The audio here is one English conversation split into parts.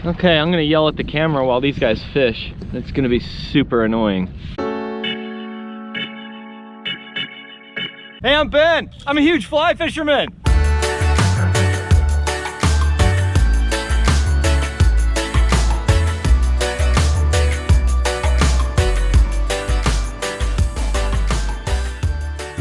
Okay, I'm gonna yell at the camera while these guys fish. It's gonna be super annoying. Hey, I'm Ben. I'm a huge fly fisherman.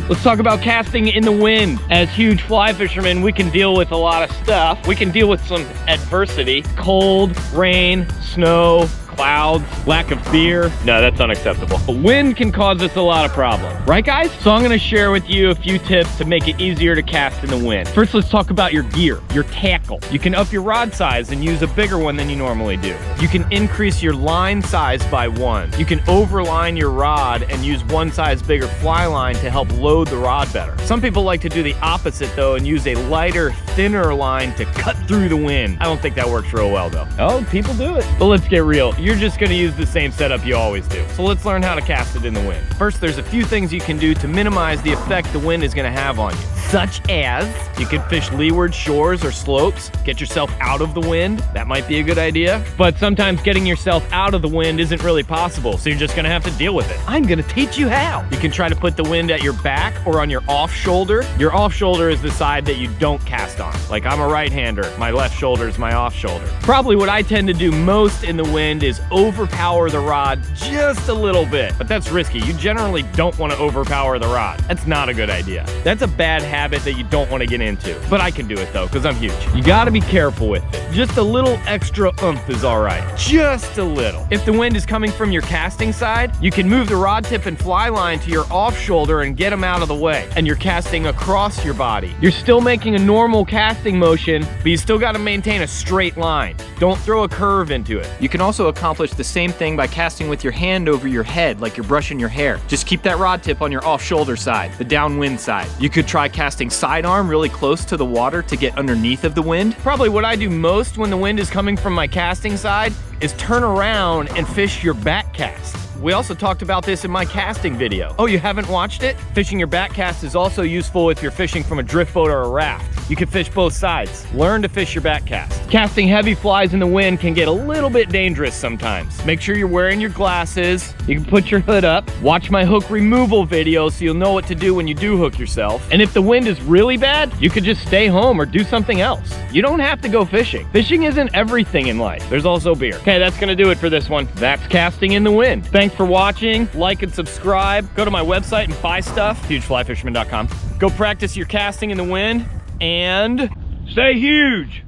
Let's talk about casting in the wind. As huge fly fishermen, we can deal with a lot of stuff. We can deal with some adversity. Cold, rain, snow, clouds, lack of beer. No, that's unacceptable. But wind can cause us a lot of problems. Right, guys? So I'm gonna share with you a few tips to make it easier to cast in the wind. First, let's talk about your gear, your tackle. You can up your rod size and use a bigger one than you normally do. You can increase your line size by 1. You can overline your rod and use one size bigger fly line to help load the rod better. Some people like to do the opposite though and use a lighter, thinner line to cut through the wind. I don't think that works real well though. Oh, people do it. But let's get real. You're just gonna use the same setup you always do. So let's learn how to cast it in the wind. First, there's a few things you can do to minimize the effect the wind is gonna have on you. Such as, you can fish leeward shores or slopes, get yourself out of the wind. That might be a good idea. But sometimes getting yourself out of the wind isn't really possible, so you're just gonna have to deal with it. I'm gonna teach you how. You can try to put the wind at your back or on your off shoulder. Your off shoulder is the side that you don't cast on. Like I'm a right-hander, my left shoulder is my off shoulder. Probably what I tend to do most in the wind is overpower the rod just a little bit, but that's risky. You generally don't want to overpower the rod. That's not a good idea. That's a bad habit that you don't want to get into, but I can do it though, because I'm huge. You got to be careful with it. Just a little extra oomph is all right. Just a little. If the wind is coming from your casting side, you can move the rod tip and fly line to your off shoulder and get them out of the way, and you're casting across your body. You're still making a normal casting motion, but you still got to maintain a straight line. Don't throw a curve into it. You can also accomplish the same thing by casting with your hand over your head like you're brushing your hair. Just keep that rod tip on your off shoulder side, the downwind side. You could try casting sidearm really close to the water to get underneath of the wind. Probably what I do most when the wind is coming from my casting side is turn around and fish your back cast. We also talked about this in my casting video. Oh, you haven't watched it? Fishing your back cast is also useful if you're fishing from a drift boat or a raft. You can fish both sides. Learn to fish your back cast. Casting heavy flies in the wind can get a little bit dangerous sometimes. Make sure you're wearing your glasses. You can put your hood up. Watch my hook removal video so you'll know what to do when you do hook yourself. And if the wind is really bad, you could just stay home or do something else. You don't have to go fishing. Fishing isn't everything in life. There's also beer. Okay, that's gonna do it for this one. That's casting in the wind. Thanks for watching. Like and subscribe. Go to my website and buy stuff, hugeflyfisherman.com. Go practice your casting in the wind and stay huge.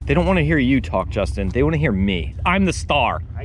They don't want to hear you talk, Justin. They want to hear me. I'm the star.